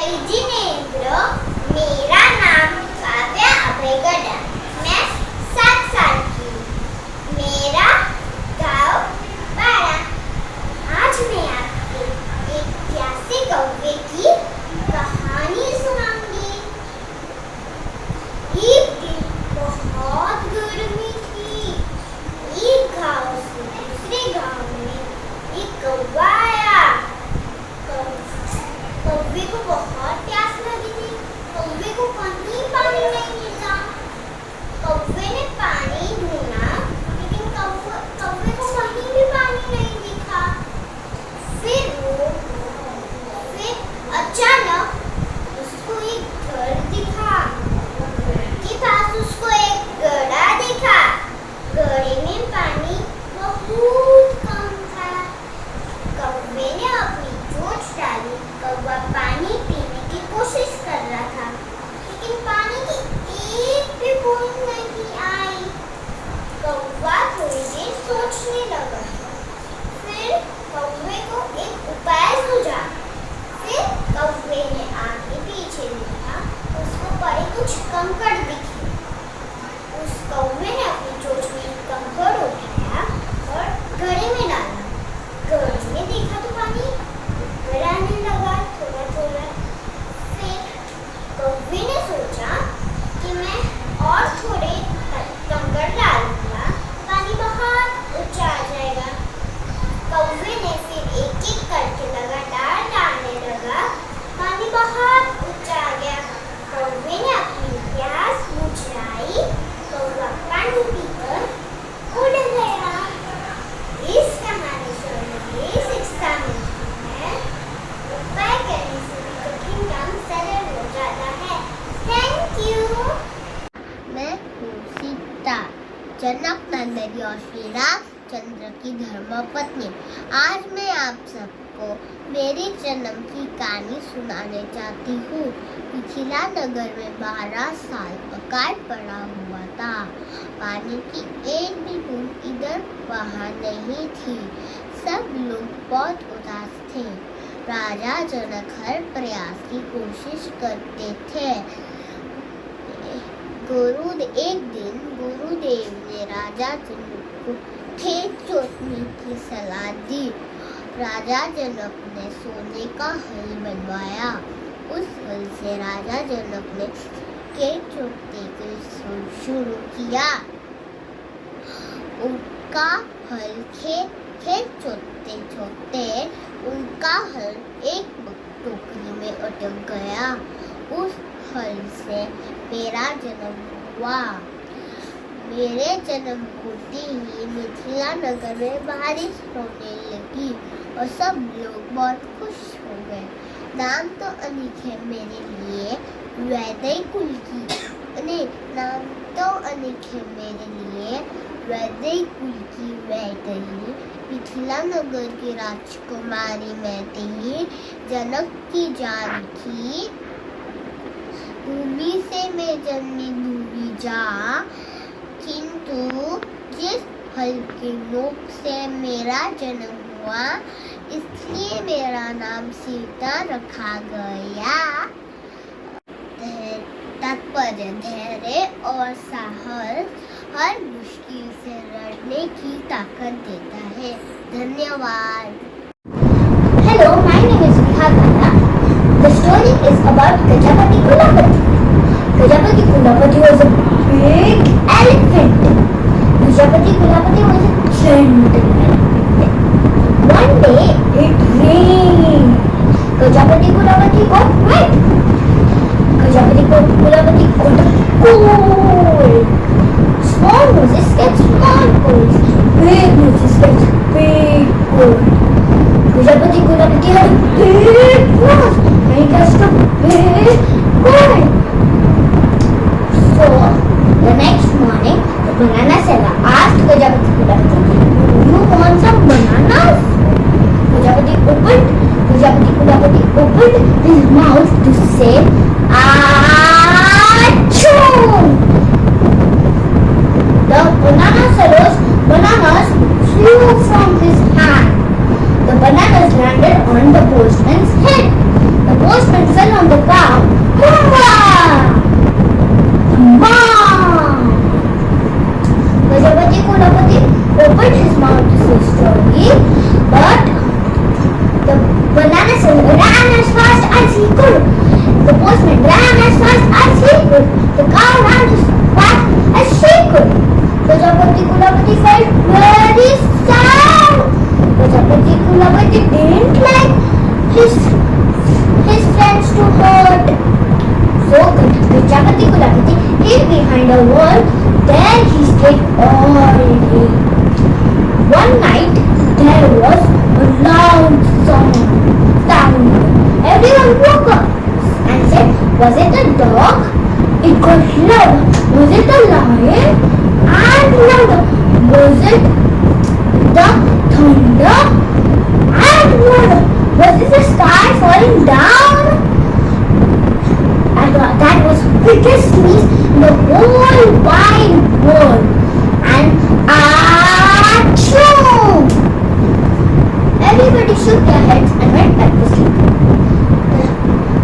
जिनेंद्र, मेरा नाम काव्या अभयगढ़। मैं 7 साल की हूँ। मेरा गाँव बाड़ा। आज मैं आपको एक प्यासे कौवे की कहानी सुनाऊंगी। एक दिन बहुत गर्मी थी। एक गाँव से दूसरे गाँव में एक कौवा आया। कौवे को बहुत प्यास लगी थी। कौवे को कहीं पानी नहीं मिला। कौवे ने पानी ढूंढा, लेकिन कौवे को कहीं भी पानी नहीं दिखा। फिर अचानक उसको एक घर दिखा। घर के पास उसको एक घड़ा दिखा। घड़े में पानी बहुत कम था। कौवे ने अपनी चोंच डाली। कौवा पानी पीने की कोशिश कर रहा था, लेकिन पानी की एक भी बूंद नहीं आई। कौवा थोड़ी देर सोचने लगा। फिर कौवे को एक उपाय सूझा। फिर कौवे ने आगे पीछे देखा, उसको पड़े कुछ कंकड़ दिखे। उस कौवे ने अपनी चोंच में एक कंकड़ उठाया और घड़े में डाला। घड़े में देखा तो पानी ऊपर आने लगा थोड़ा थोड़ा। फिर कौवे ने सोचा कि मैं और थोड़े कंकड़ डालूंगा, पानी बहुत ऊंचा आ जाएगा। कौवे ने फिर एक एक करके लगातार डालने लगा। पानी बहुत ऊंचा आ गया। कौवे ने अपनी प्यास बुझाई। कौवा पानी पीकर उड़ गया। इस कहानी से हमें शिक्षा मिलती है, उपाय करने से भी कठिन काम सरल हो जाता है। Thank you. मैं हूँ सीता, जनक नंदन और श्री रामचंद्र की धर्मपत्नी। आज मैं आप सबको मेरे जन्म की कहानी सुनाने चाहती हूँ। मिथिला नगर में 12 साल अकाल पड़ा हुआ था। पानी की एक भी बूंद इधर वहाँ नहीं थी। सब लोग बहुत उदास थे। राजा जनक हर प्रयास की कोशिश करते थे। एक दिन गुरुदेव ने राजा जनक को खेत जोतने की सलाह दी। राजा जनक ने सोने का हल बनवाया। उस हल से राजा जनक ने खेत जोतने के शुरू किया। उनका हल खेत जोतते जोतते उनका हल एक टोकरी में अटक गया। उस हल से मेरा जन्म हुआ। मेरे जन्म होते ही मिथिला नगर में बारिश होने लगी और सब लोग बहुत खुश हो गए। नाम तो अनेक है मेरे लिए वैदकुल की। नाम तो अनेक है मेरे लिए वैदकुल की वैदही। मिथिला नगर की राजकुमारी मैं थी। जनक की जान की भूमि से मैं जन्मी दूरी जा। किंतु जिस हल के नोक से मेरा जन्म हुआ, इसलिए मेरा नाम सीता रखा गया। तात्पर्य धैर्य और साहस हर मुश्किल से लड़ने की ताकत देता है। धन्यवाद। Hello, my name is Bhagana. The story is about Gajapati Kulapati. Gajapati Kulapati was a big elephant. Gajapati Kulapati was a gentleman. One day it rained. Gajapati Kulapati got wet. Gajapati Kulapati got cold. Small noses get small colds. Big noses get big colds. Gajapati Kulapati had a big nose and he catched a big cold. So the next morning, the banana seller asked Gajapati Kulapati, "Do you want some bananas?" Gajapati Kulapati opened his mouth to say, "Achoo!" The banana seller's bananas flew from his hand. The bananas landed on the postman's head. The postman fell on the cow, Humba! Humba! Prajapati Kulapati opened his mouth to say story, but the banana seller ran as fast as he could. The postman ran as fast as he could. The cow ran as fast as she could. Prajapati Kulapati felt very sad. Prajapati Kulapati didn't like his friends to hurt. So Prajapati Kulapati hid behind a wall. There he stayed all day. One night there was a loud sound. Everyone woke up and said, was it a dog? It got louder. Was it a lion? And louder. Was it the thunder? And louder. Was it the sky falling down? And that was biggest sneeze in the whole wide world. And achoo! Everybody shook their heads and went back to sleep.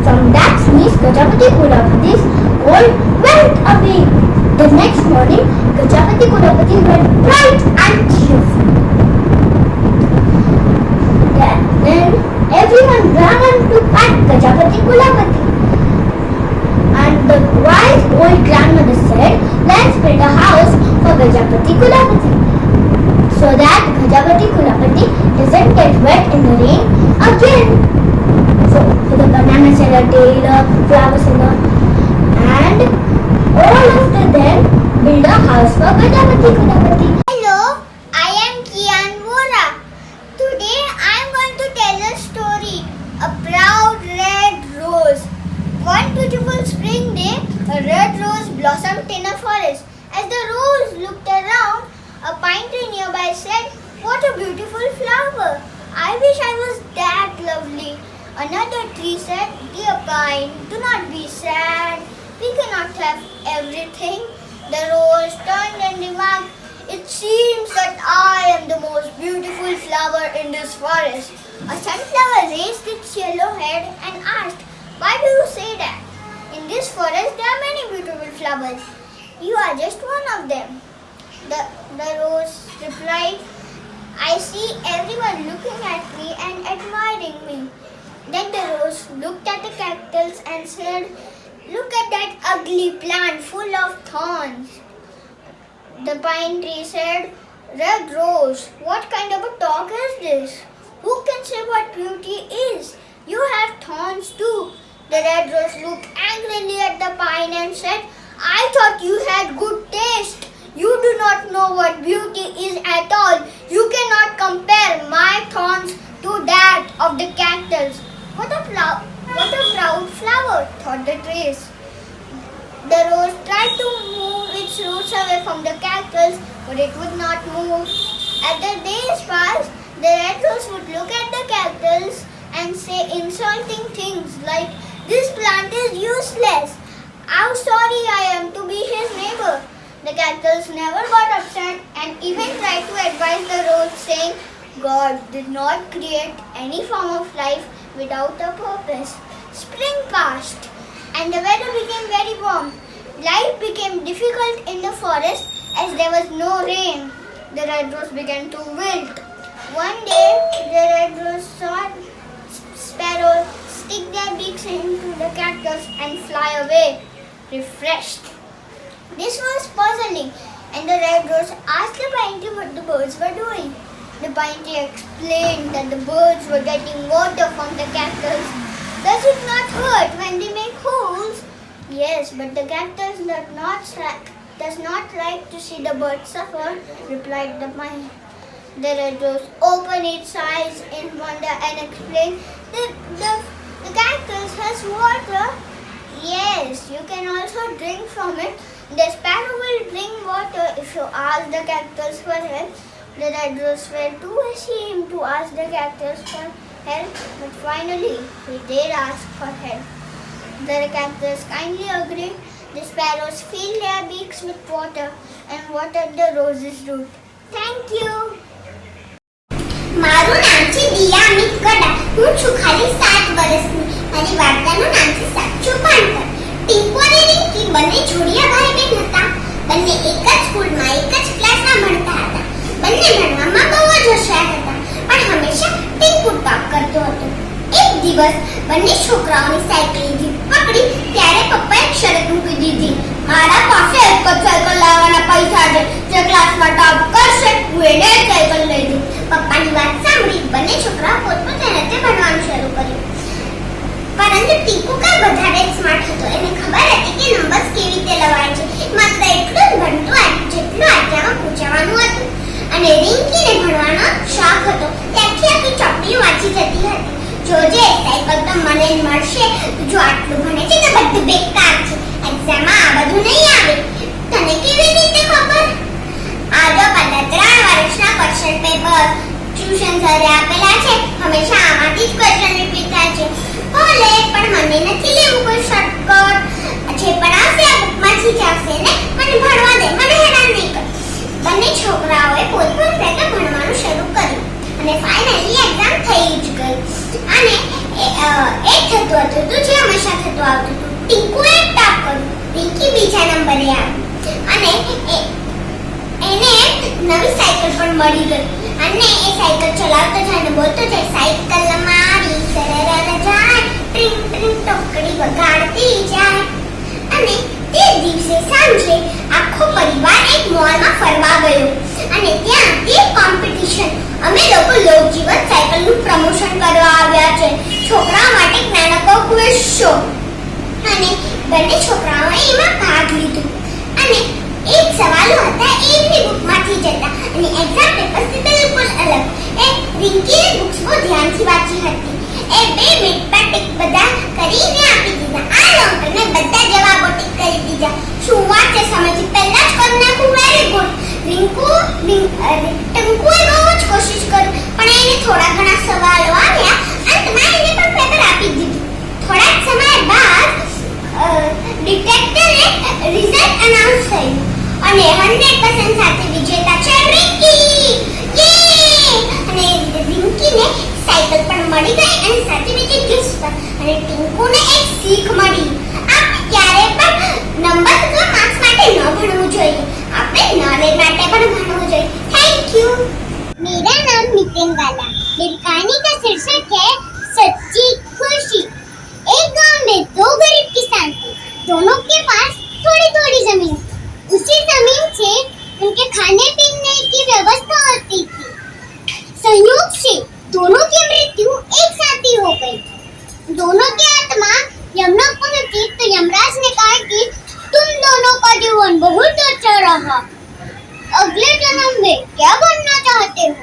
From that sneeze, Gajapati Kulapati's cold went away. The next morning, Gajapati Kulapati went bright and cheerful. Then everyone ran to pat Gajapati Kulapati. And the wise old grandmother said, let's build a house for Gajapati Kulapati, so that Gajapati Kulapati doesn't get wet in the rain again. So the banana seller, tailor, flower seller, and all of them build a house for Gajapati Kulapati. Hello, I am Kian Vora. Today I am going to tell a story, a proud red rose. One beautiful spring day, a red rose blossomed in a forest. As the rose looked around, a pine tree nearby said, what a beautiful flower. I wish I was that lovely. Another tree said, dear pine, do not be sad. We cannot have everything. The rose turned and remarked, it seems that I am the most beautiful flower in this forest. A sunflower raised its yellow head and asked, why do you say that? In this forest there are many beautiful flowers. You are just one of them. The rose replied, I see everyone looking at me and admiring me. Then the rose looked at the cactus and said, look at that ugly plant full of thorns. The pine tree said, red rose, what kind of a talk is this? Who can say what beauty is? You have thorns too. The red rose looked angrily at the pine and said, I thought you had good taste. You do not know what beauty is at all. You cannot compare my thorns to that of the cactus. What a proud flower, thought the trees. The rose tried to move its roots away from the cactus, but it would not move. As the days passed, the red rose would look at the cactus and say insulting things like, this plant is useless. How sorry I am to be his neighbor. The cactus never got upset and even tried to advise the rose, saying, God did not create any form of life without a purpose. Spring passed and the weather became very warm. Life became difficult in the forest as there was no rain. The red rose began to wilt. One day, the red rose saw sparrows stick their beaks into the cactus and fly away, refreshed. This was puzzling, and the red rose asked the pine tree what the birds were doing. The pine tree explained that the birds were getting water from the cactus. Does it not hurt when they make holes? Yes, but the cactus does not like to see the birds suffer, replied the pine. The red rose opened its eyes in wonder and explained that the cactus has water. Yes, you can also drink from it. The sparrow will bring water if you ask the cactus for help. The red rose felt too ashamed to ask the cactus for help, but finally he did ask for help. The cactus kindly agreed. The sparrows filled their beaks with water and watered the rose's root. Thank you. મારું નામ છે દિયા અમિત ગડા. હું છું ખાલી 7 વર્ષની આજની વાર્તાનું નામ છે સાચું ભણતર. ટીપુ અને રિંકી બંને જોડિયા ભાઈ બહેન હતા. બંને એક જ સ્કૂલમાં એક જ ક્લાસમાં ભણતા હતા. બંને ભણવામાં બહુ જ હોશિયાર હતા, પણ હંમેશા ટીપુ ટોપ કરતો હતો. એક દિવસ બંને છોકરાઓની સાયકલ પકડી ત્યારે પપ્પાએ એક શરત મૂકી દીધી. મારા પાસે એક જ સાયકલ લાવવાના પૈસા છે. જે ક્લાસમાં ટોપ કરશે હું એને જ સાયકલ લઈ દઉં. પપ્પાની વાત સાંભળી બંને છોકરાઓ પોતપોતાની રીતે ભણવાનું શરૂ કર્યું. પરંતુ ટીપુ કઈ વધારે સ્માર્ટ હતો. એને ખબર હતી કે નંબર્સ કેવી રીતે લવાય છે. માત્ર એટલું જ ભણતો જેટલું આટલામાં પૂછવાનું હતું. અને રિંકીને ભણવાનો શોખ હતો. ત્યાંથી આખી ચોપડીઓ વાંચી જતી હતી. જોજે સાયકલ તો મને જ મળશે. જો આટલું ભણે છે તો બધું બેકાર છે. એક્ઝામમાં આ બધું નહીં આવે. તને કેવી રીતે ખબર? આ જો બધા 3 વર્ષના ક્વેશ્ચન પેપર ટ્યુશન સરે આપેલા છે. હંમેશા આમાંથી જ ક્વેશ્ચન રિપીટ થાય છે. ભલે પણ મને નથી લેવું કોઈ શોર્ટકટ. જે પણ આવશે આ બુકમાંથી જ આવશે ને. મને ભણવા દે, મને હેરાન નહીં કર. બંને છોકરાઓએ પોતપોતાની રીતે ભણવાનું શરૂ કર્યું અને ફાઇનલી એક્ઝામ થઈ જ ગઈ. અને એ થતું હતું તો જે હંમેશા થતું આવતું હતું. ટીપુએ ટોપ કર્યું, રિંકી બીજા નંબરે આવી અને એને નવી સાયકલ પણ મળી ગઈ. અને એ સાયકલ ચલાવતો જાય ને બોલતો જાય, સાયકલ મારી સરળ જાય, ટ્રિંગ ટ્રિંગ ટોકડી વગાડતી જાય. અને તે દિવસે સાંજે આખો પરિવાર એક મોલમાં ફરવા ગયો અને ત્યાં હતી કોમ્પિટિશન. અમે લોકો લોકજીવન સાયકલનું પ્રમોશન કરવા આવ્યા છે. છોકરાઓ માટે એક નાનકડો ક્વિઝ શો અને બંને છોકરાઓએ એમાં ભાગ લીધો. અને એક સવાલો હતા એમની બુકમાંથી જ હતા અને એક્ઝામ પેપર્સથી બિલકુલ અલગ. એ રિંકીએ બુક્સ બહુ ધ્યાનથી વાંચી હતી. એ 2 મિનિટ પર ટીક બધા કરીને આપી દીધા. આ લોકોને બધા જવાબો ટીક કરી દીધા. શું વાત છે, સમજી પહેલા જ કરી નાખું. Very good. ટંકુએ બહુ જ કોશિશ કરી પણ એને થોડા ઘણા સવાલો આવ્યા. અંતમાં એને પણ પેપર આપી દીધું. થોડા સમય બાદ ડિટેક્ટરે રિઝલ્ટ અનાઉન્સ થયું અને 100% સાથે વિજેતા છે રિંકી. યે! અને રિંકીને સાયકલ પણ મળી ગઈ અને સાથે બીજી ગિફ્ટ પણ. અને ટિંકુને એક શીખ મળી. આપણે ક્યારે પણ નંબર અથવા માર્ક્સ માટે ન ભણવું જોઈએ. આપણે નોલેજ માટે પણ ભણવું જોઈએ. Thank you. मेरा नाम नितिन वाला. मेरी कहानी का शीर्षक है सच्ची खुशी. एक गांव में 2 गरीब किसान थे. दोनों के पास थोड़ी थोड़ी जमीन थी. उसी जमीन से उनके खाने पीने की व्यवस्था होती थी. संयोग से दोनों की मृत्यु एक साथ ही हो गई. दोनों की आत्मा यमलोक पहुंची तो यमराज ने कहा कि तुम दोनों का जीवन बहुत अच्छा रहा. अगले जन्म में क्या बनना चाहते हो?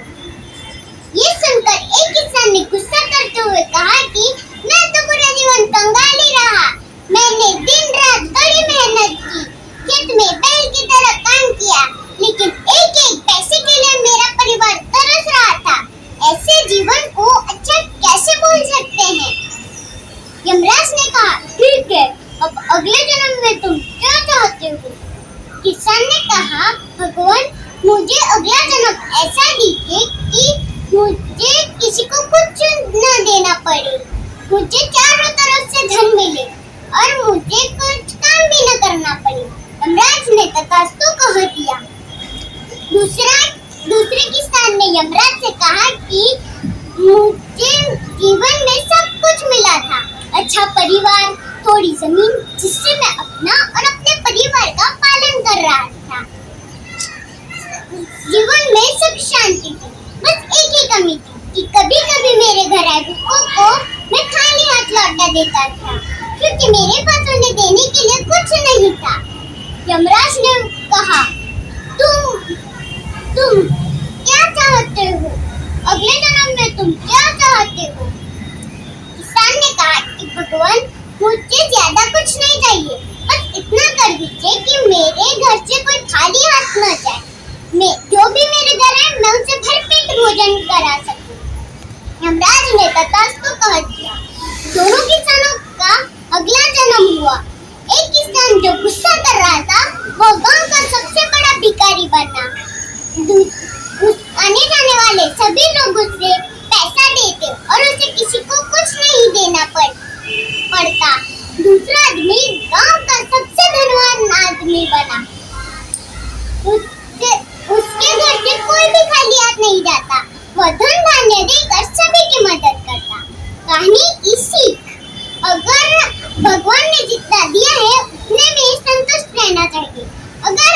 ये सुनकर एक किसान ने गुस्सा करते हुए कहा कि मैं तो पूरा जीवन कंगाल ही रहा. मैंने दिन रात कड़ी मेहनत की, खेत में बैल की तरह काम किया, लेकिन एक एक पैसे के लिए मेरा परिवार तरस रहा था. ऐसे जीवन को अच्छा कैसे बोल सकते हैं? यमराज ने कहा ठीक है, अब अगले जन्म में तुम क्या चाहते हो? किसान ने कहा भगवान मुझे अगला जन्म ऐसा दीजिए कि मुझे किसी को कुछ न देना पड़े, मुझे चारों तरफ से धन मिले और मुझे कुछ काम भी न करना पड़े. यमराज ने तथास्तु कह दिया. दूसरे किसान ने यमराज से कहा कि मुझे जीवन में सब कुछ मिला था, अच्छा परिवार, थोड़ी जमीन जिससे मैं अपना और अपने परिवार का पालन कर रहा था. जीवन में सब शांति थी. बस एक ही कमी थी कि कभी कभी मेरे घर आए भूखों को मैं खाली हाथ लौटा देता था क्योंकि मेरे पास उन्हें देने के लिए कुछ नहीं था. यमराज ने कहा तुम क्या चाहते हो? अगले जन्म में तुम क्या चाहते हो? किसान ने कहा कि भगवान मुझे ज्यादा कुछ नहीं चाहिए, बस इतना कर दीजिए कि मेरे घर से कोई खाली हाथ न जाए. मैं जो भी मेरे घर आए मैं उसे भरपेट भोजन करा सकूं. यमराज ने तथास्तु कह दिया. दोनों किसानों का अगला जन्म हुआ. एक किसान जो गुस्सा कर रहा था वो गांव का सबसे बड़ा भिखारी बना. आने जाने वाले सभी लोग उससे पैसा देते और उसे किसी को कुछ नहीं देना पड़ता. पढ़ता। दूसरा आदमी गांव का सबसे धनवान आदमी बना। उसके घर से कोई भी खाली हाथ नहीं जाता। वह धन धान्य देकर सभी की मदद करता। कहानी की सीख, अगर भगवान ने जितना दिया है उतने में संतुष्ट रहना चाहिए। अगर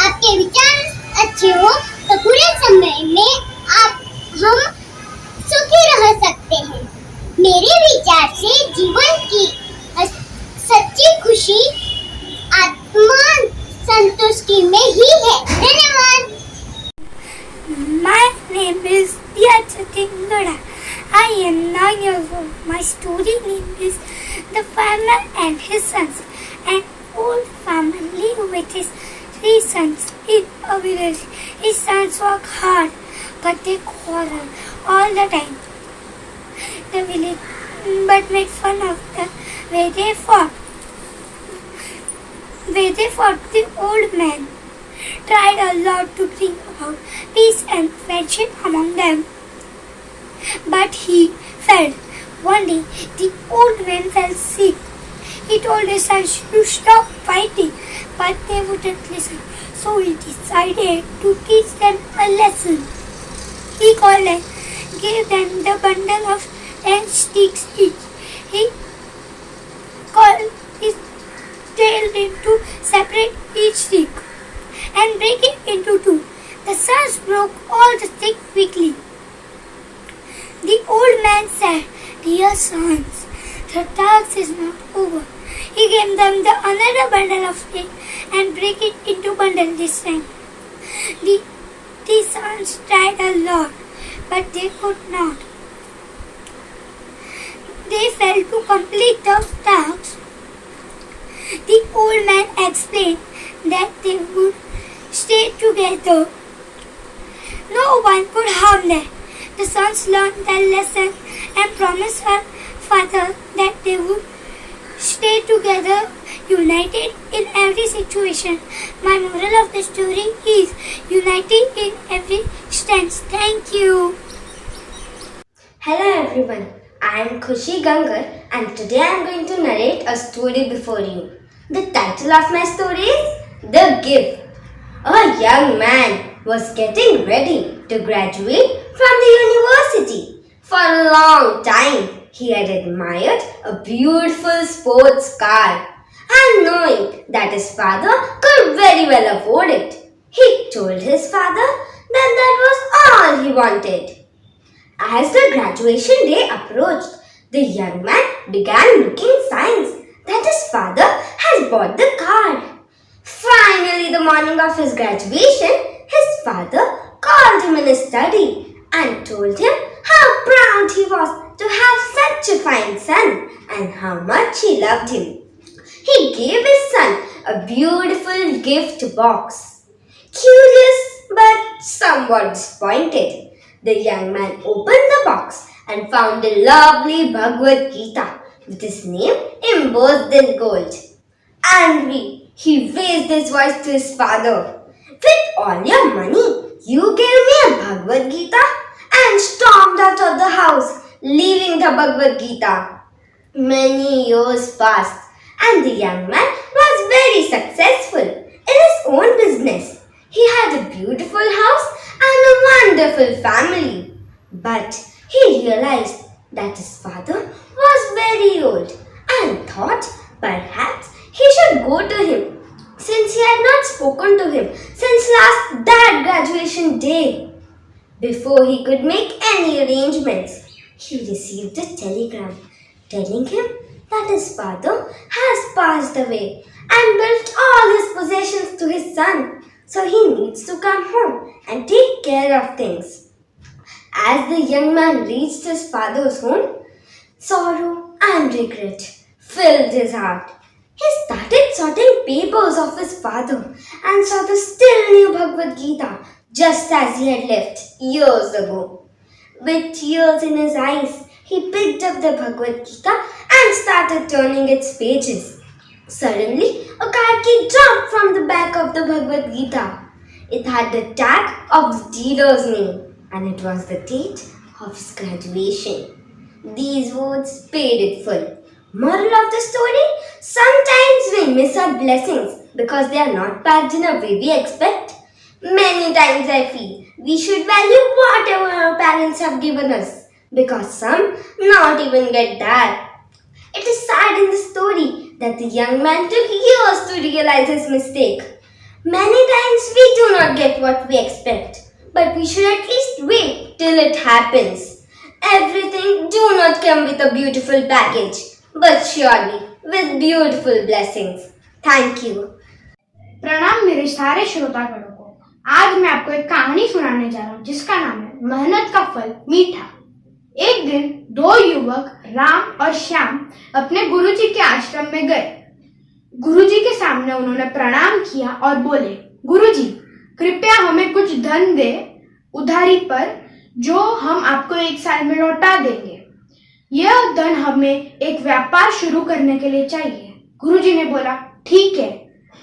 आपके विचार अच्छे हो तो पूरे समय में हम सुखी रह सकते हैं। मेरे विचार से जीवन की सच्ची खुशी आत्मा संतुष्टि में ही है। धन्यवाद। My name is Diya Ngada. I am 9 years old. My story name is The Farmer and His Sons. An old farmer lived with his 3 sons in a village. His sons work hard, but they quarrel all the time. The village but made fun of the way they fought. The old man tried a lot to bring about peace and friendship among them. But he failed. One day, the old man fell sick. He told his sons to stop fighting, but they wouldn't listen. So he decided to teach them a lesson. He called them, gave them the bundle of 10 sticks each. He told them to separate each stick and break it into 2. The sons broke all the sticks quickly. The old man said, "Dear sons, the task is not over." He gave them another bundle of sticks and break it into bundle this time. The sons tried a lot, but they could not. They failed to complete the task. The old man explained that they would stay together. No one could harm them. The sons learned their lesson and promised her father that they would stay together, united in every situation. My moral of the story is united in every stance. Thank you. Hello everyone, I am Khushi Gangar and today I am going to narrate a story before you. The title of my story is The Gift. A young man was getting ready to graduate from the university. For a long time, he had admired a beautiful sports car and knowing that his father could very well afford it, he told his father that was all he wanted. As the graduation day approached, the young man began looking signs that his father has bought the car. Finally, the morning of his graduation, his father called him in his study and told him how proud he was to have such a fine son and how much he loved him. He gave his son a beautiful gift box. Curious but somewhat disappointed, the young man opened the box and found a lovely Bhagavad Gita with his name embossed in gold. Angry, he raised his voice to his father. "With all your money, you gave me a Bhagavad Gita?" and stormed out of the house, leaving the Bhagavad Gita. Many years passed and the young man was very successful in his own business. He had a beautiful house and a wonderful family. But he realized that his father was very old and thought perhaps he should go to him since he had not spoken to him since that graduation day. Before he could make any arrangements, he received a telegram telling him that his father has passed away and built all his possessions to his son, so he needs to come home and take care of things. As the young man reached his father's home, sorrow and regret filled his heart. He started sorting papers of his father and saw the still new Bhagavad Gita just as he had left years ago. With tears in his eyes, he picked up the Bhagavad Gita and started turning its pages. Suddenly, a card key dropped from the back of the Bhagavad Gita. It had the tag of the dealer's name and it was the date of his graduation. These words paid it full. Moral of the story? Sometimes we miss our blessings because they are not packed in a way we expect. Many times I feel we should value whatever our parents have given us because some not even get that. It is sad in the story that the young man took years to realize his mistake. Many times we do not get what we expect, but we should at least wait till it happens. Everything do not come with a beautiful package, but surely with beautiful blessings. Thank you. प्रणाम मेरे सारे श्रोतागणों को। आज मैं आपको एक कहानी सुनाने जा रहा हूँ जिसका नाम है मेहनत का फल मीठा। एक दिन दो युवक राम और श्याम अपने गुरुजी के आश्रम में गए। गुरुजी के सामने उन्होंने प्रणाम किया और बोले, गुरुजी कृपया हमें कुछ धन दे उधारी पर, जो हम आपको 1 साल में लौटा देंगे। यह धन हमें एक व्यापार शुरू करने के लिए चाहिए। गुरुजी ने बोला, ठीक है,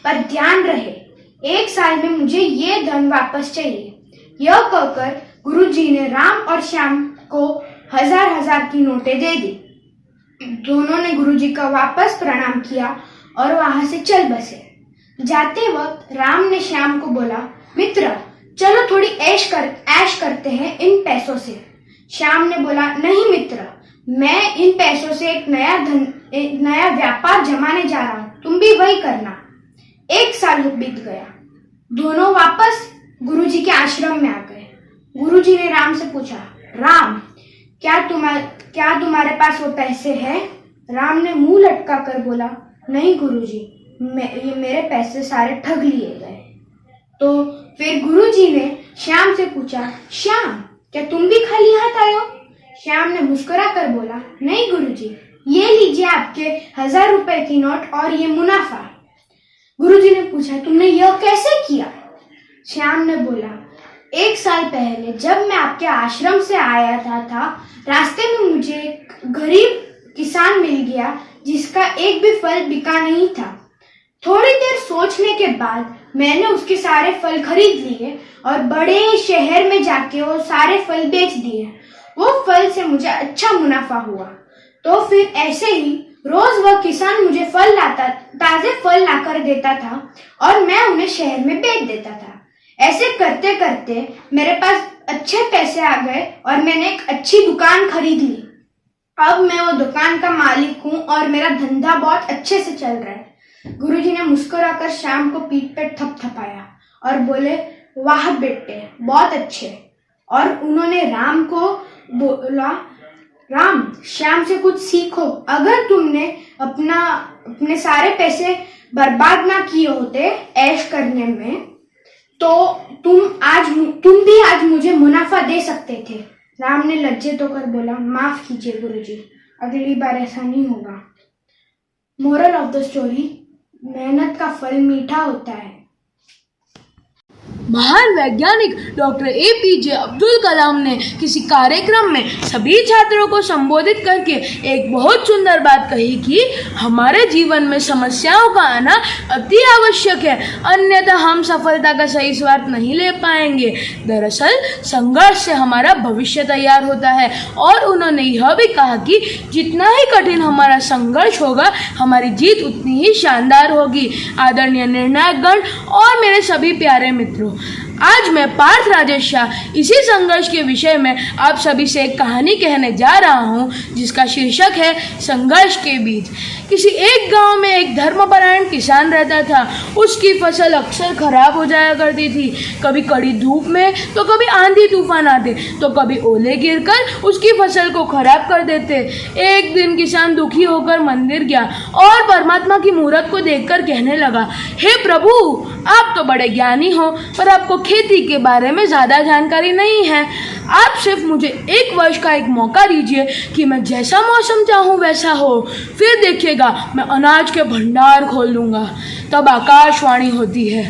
पर ध्यान रहे 1 साल में मुझे ये धन वापस चाहिए। यह कहकर गुरुजी ने राम और श्याम को 1000 की नोटें दे दी। दोनों ने गुरुजी का वापस प्रणाम किया और वहां से चल बसे। जाते वक्त राम ने श्याम को बोला, मित्र चलो थोड़ी ऐश करते हैं इन पैसों से। श्याम ने बोला, नहीं मित्र, मैं इन पैसों से एक नया व्यापार जमाने जा रहा हूँ, तुम भी वही करना। 1 साल बीत गया। दोनों वापस गुरुजी के आश्रम में आ गए। गुरुजी ने राम से पूछा, राम क्या तुम्हारे पास वो पैसे हैं? राम ने मुंह लटका कर बोला, नहीं गुरुजी, ये मेरे पैसे सारे ठग लिए गए। तो फिर गुरुजी ने श्याम से पूछा, श्याम क्या तुम भी खाली हाथ आए हो? श्याम ने मुस्कुरा कर बोला, नहीं गुरुजी, ये लीजिए आपके 1000 रुपए की नोट और ये मुनाफा। गुरुजी ने पूछा, तुमने यह कैसे किया? श्याम ने बोला, 1 साल पहले जब मैं आपके आश्रम से आया था रास्ते में मुझे एक गरीब किसान मिल गया जिसका एक भी फल बिका नहीं था। थोड़ी देर सोचने के बाद मैंने उसके सारे फल खरीद लिए और बड़े शहर में जाके वो सारे फल बेच दिए। वो फल से मुझे अच्छा मुनाफा हुआ। तो फिर ऐसे ही रोज वह किसान मुझे ताजे फल लाकर देता था और मैं उन्हें शहर में बेच देता था। ऐसे करते करते मेरे पास अच्छे पैसे आ गए और मैंने एक अच्छी दुकान खरीद ली। अब मैं वो दुकान का मालिक हूँ और मेरा धंधा बहुत अच्छे से चल रहा है। गुरुजी ने मुस्कुराकर श्याम को पीठ पे थपथपाया और बोले, वाह बेटे, बहुत अच्छे। और उन्होंने राम को बोला, राम श्याम से कुछ सीखो। अगर तुमने अपने सारे पैसे बर्बाद ना किए होते ऐश करने में, तो तुम भी आज मुझे मुनाफा दे सकते थे। राम ने लज्जित होकर बोला, माफ कीजिए गुरुजी, अगली बार ऐसा नहीं होगा। मोरल ऑफ द स्टोरी, मेहनत का फल मीठा होता है। महान वैज्ञानिक डॉक्टर APJ अब्दुल कलाम ने किसी कार्यक्रम में सभी छात्रों को संबोधित करके एक बहुत सुंदर बात कही कि हमारे जीवन में समस्याओं का आना अति आवश्यक है, अन्यथा हम सफलता का सही स्वाद नहीं ले पाएंगे। दरअसल संघर्ष से हमारा भविष्य तैयार होता है। और उन्होंने यह भी कहा कि जितना ही कठिन हमारा संघर्ष होगा, हमारी जीत उतनी ही शानदार होगी। आदरणीय निर्णायक गण और मेरे सभी प्यारे मित्रों, आज मैं पार्थ राजेश शाह इसी संघर्ष के विषय में आप सभी से एक कहानी कहने जा रहा हूँ जिसका शीर्षक है संघर्ष के बीज। किसी एक गांव में एक धर्मपरायण किसान रहता था। उसकी फसल अक्सर खराब हो जाया करती थी। कभी कड़ी धूप में तो कभी आंधी तूफान आते तो कभी ओले गिरकर उसकी फसल को खराब कर देते। एक दिन किसान दुखी होकर मंदिर गया और परमात्मा की मूर्त को देखकर कहने लगा, हे प्रभु, आप तो बड़े ज्ञानी हो पर आपको खेती के बारे में ज़्यादा जानकारी नहीं है। आप सिर्फ मुझे 1 वर्ष का एक मौका दीजिए कि मैं जैसा मौसम चाहूँ वैसा हो, फिर देखिएगा मैं अनाज के भंडार खोल दूँगा। तब आकाशवाणी होती है,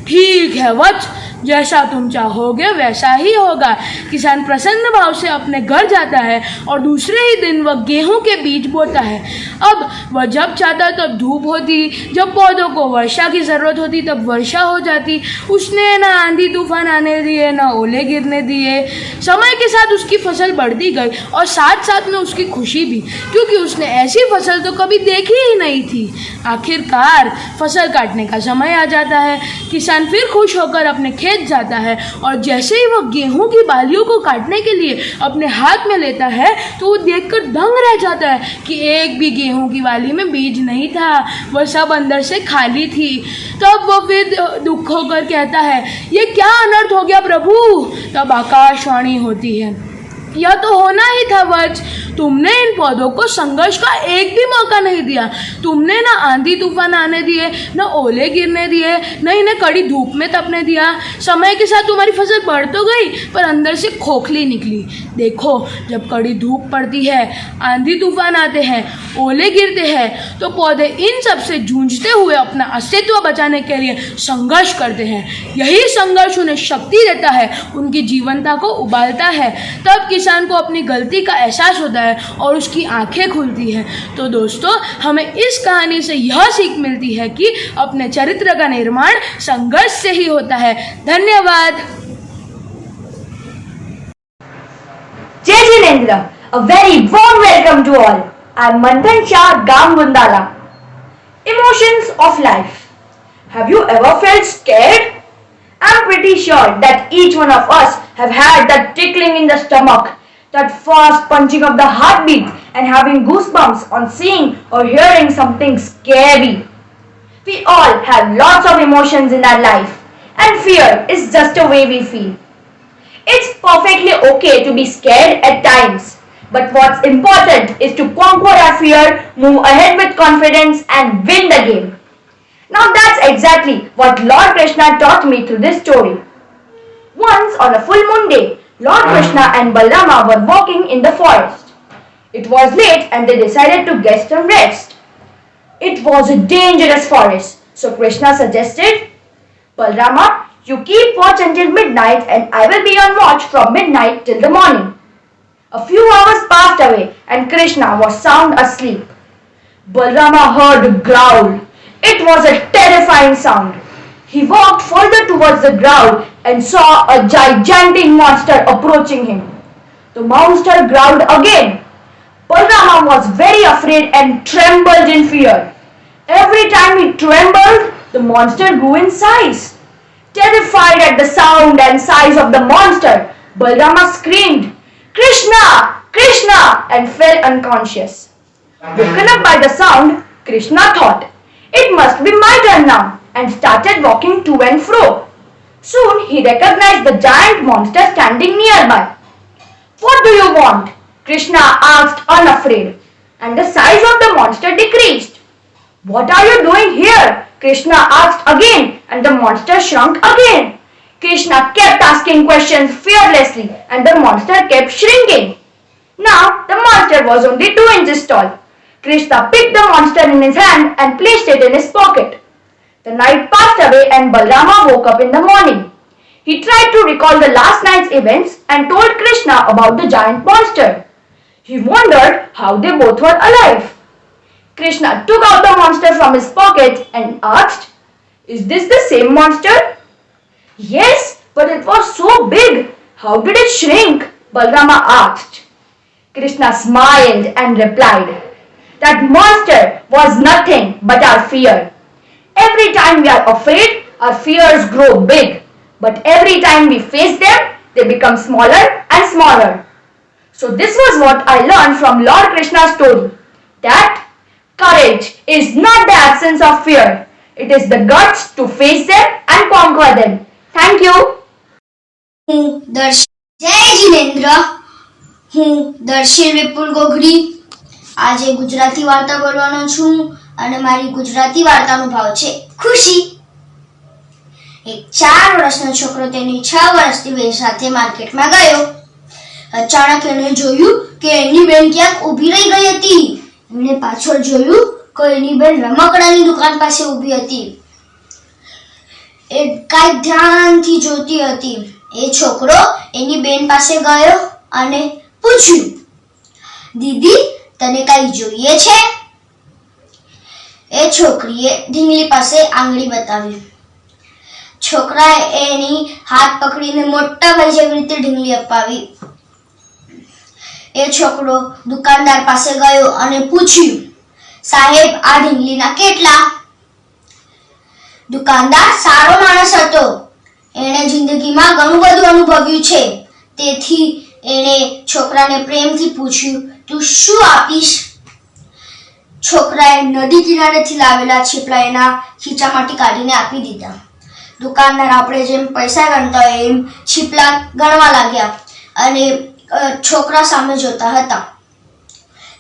ठीक है वत्स, जैसा तुम चाहोगे वैसा ही होगा। किसान प्रसन्न भाव से अपने घर जाता है और दूसरे ही दिन वह गेहूं के बीज बोता है। अब वह जब चाहता तब धूप होती, जब पौधों को वर्षा की ज़रूरत होती तब वर्षा हो जाती। उसने ना आंधी तूफान आने दिए, ना ओले गिरने दिए। समय के साथ उसकी फसल बढ़ती गई और साथ साथ में उसकी खुशी भी, क्योंकि उसने ऐसी फसल तो कभी देखी ही नहीं थी। आखिरकार फसल काटने का समय आ जाता है। किसान फिर खुश होकर अपने खेत जाता है और जैसे ही वह गेहूं की बालियों को काटने के लिए अपने हाथ में लेता है तो वो देखकर दंग रह जाता है कि एक भी गेहूं की बाली में बीज नहीं था, वह सब अंदर से खाली थी। तब वह फिर दुख होकर कहता है, ये क्या अनर्थ हो गया प्रभु। तब आकाशवाणी होती है, यह तो होना ही था वत्स, तुमने इन पौधों को संघर्ष का एक भी मौका नहीं दिया। तुमने ना आंधी तूफान आने दिए, न ओले गिरने दिए, न इन्हें कड़ी धूप में तपने दिया। समय के साथ तुम्हारी फसल बढ़ तो गई पर अंदर से खोखली निकली। देखो, जब कड़ी धूप पड़ती है, आंधी तूफान आते हैं, ओले गिरते हैं तो पौधे इन सब से जूझते हुए अपना अस्तित्व बचाने के लिए संघर्ष करते हैं। यही संघर्ष उन्हें शक्ति देता है, उनकी जीवनता को उबालता है। तब किसान को अपनी गलती का एहसास होता है और उसकी आंखें खुलती हैं। तो दोस्तों, हमें इस कहानी से यह सीख मिलती है कि अपने चरित्र का निर्माण संघर्ष से ही होता है। धन्यवाद। Jai Jinendra, a very warm welcome to all. I'm Manthan Shah Gambundala. Emotions of life. Have you ever felt scared? I'm pretty sure that each one of us have had that tickling in the stomach, that fast punching of the heartbeat and having goosebumps on seeing or hearing something scary. We all have lots of emotions in our life, and fear is just a way we feel. It's perfectly okay to be scared at times, but what's important is to conquer our fear, move ahead with confidence and win the game. Now that's exactly what Lord Krishna taught me through this story. Once on a full moon day, Lord Krishna and Balrama were walking in the forest. It was late and they decided to get some rest. It was a dangerous forest, so Krishna suggested, Balrama, you keep watch until midnight and I will be on watch from midnight till the morning. A few hours passed away and Krishna was sound asleep. Balrama heard a growl. It was a terrifying sound. He walked further towards the growl and saw a gigantic monster approaching him. The monster growled again. Balrama was very afraid and trembled in fear. Every time he trembled, the monster grew in size. Terrified at the sound and size of the monster, Balrama screamed, Krishna! Krishna! And fell unconscious. Woken up by the sound, Krishna thought, it must be my turn now, and started walking to and fro. Soon he recognized the giant monster standing nearby. What do you want? Krishna asked unafraid, and the size of the monster decreased. What are you doing here? Krishna asked again, and the monster shrunk again. Krishna kept asking questions fearlessly, and the monster kept shrinking. Now the monster was only 2 inches tall. Krishna picked the monster in his hand and placed it in his pocket. The night passed away and Balrama woke up in the morning. He tried to recall the last night's events and told Krishna about the giant monster. He wondered how they both were alive. Krishna took out the monster from his pocket and asked, is this the same monster? Yes, but it was so big. How did it shrink? Balrama asked. Krishna smiled and replied, that monster was nothing but our fear. Every time we are afraid, our fears grow big. But every time we face them, they become smaller and smaller. So this was what I learned from Lord Krishna's story. That courage is not the absence of fear. It is the guts to face them and conquer them. Thank you. જય જીનેન્દ્ર, હું દર્શિલ વિપુલ ગોગડી આજે ગુજરાતી વાર્તા બોલવાનો છું અને મારી ગુજરાતી વાર્તાનો ભાવ છે ખુશી. એક 4 વર્ષનો છોકરો તેની 6 વર્ષની બેન સાથે માર્કેટમાં ગયો. અચાનક એણે જોયું કે એની બેન ક્યાંક ઊભી રહી ગઈ હતી. એણે પાછળ જોયું કે એની બેન રમકડાની દુકાન પાસે ઊભી હતી. એ કાંઈ ધ્યાનથી જોતી હતી. એ છોકરો એની બેન પાસે ગયો અને પૂછ્યું, દીદી તને કાંઈ જોઈએ છે? એ છોકરીએ ઢીંગલી પાસે આંગળી બતાવી. છોકરાએ એની હાથ પકડીને મોટા ભાઈ જેવી રીતે ઢીંગલી અપાવી. એ છોકરો દુકાનદાર પાસે ગયો અને પૂછ્યું, સાહેબ આ ઢીંગલીના કેટલા? દુકાનદાર સારો માણસ હતો. એણે જિંદગીમાં ઘણું બધું અનુભવ્યું છે. તેથી એણે છોકરાને પ્રેમથી પૂછ્યું, તું શું આપીશ? છોકરાએ નદી કિનારેથી લાવેલા છીપલા એના ખીચામાંથી કાઢીને આપી દીધા. દુકાનદાર આપણે જેમ પૈસા ગણતા હોય એમ છીપલા ગણવા લાગ્યા અને છોકરા સામે જોતા હતા.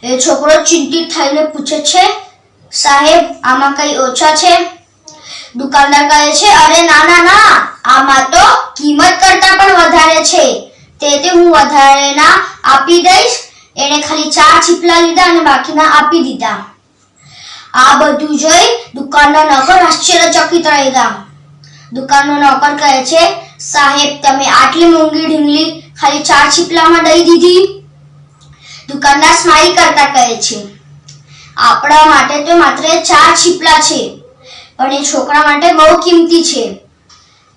એ છોકરો ચિંતિત થઈને પૂછે છે, સાહેબ આમાં કઈ ઓછા છે? દુકાનદાર કહે છે, અરે ના ના ના, આમાં તો કિંમત કરતા પણ વધારે છે. તે હું વધારેના આપી દઈશ. એણે ખાલી 4 છીપલા લીધા અને બાકીના આપી દીધા. આ બધું જોઈ દુકાનનો નોકર આશ્ચર્યચકિત રહી ગયા. દુકાનનો નોકર કહે છે, સાહેબ તમે આટલી મોંઘી ઢીંગલી ખાલી 4 છીપલામાં દઈ દીધી? દુકાનદાર સ્માઈલ કરતા કહે છે, આપણા માટે તો માત્ર 4 છીપલા છે, પણ એ છોકરા માટે બહુ કિંમતી છે.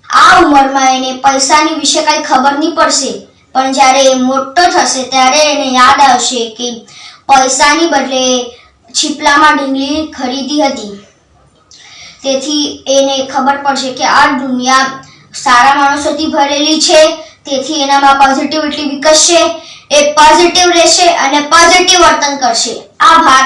આ ઉંમરમાં એને પૈસાની વિશે કઈ ખબર નહીં પડશે, પણ જ્યારે એ મોટો થશે ત્યારે એને યાદ આવશે કે પૈસાની બદલે છીપલામાં ઢીંગલી ખરીદી હતી. તેથી એને ખબર પડશે કે આ દુનિયા સારા માણસોથી ભરેલી છે. તેથી એનામાં પોઝિટિવિટી વિકસશે. એ પોઝિટિવ રહેશે અને પોઝિટિવ વર્તન કરશે. આભાર.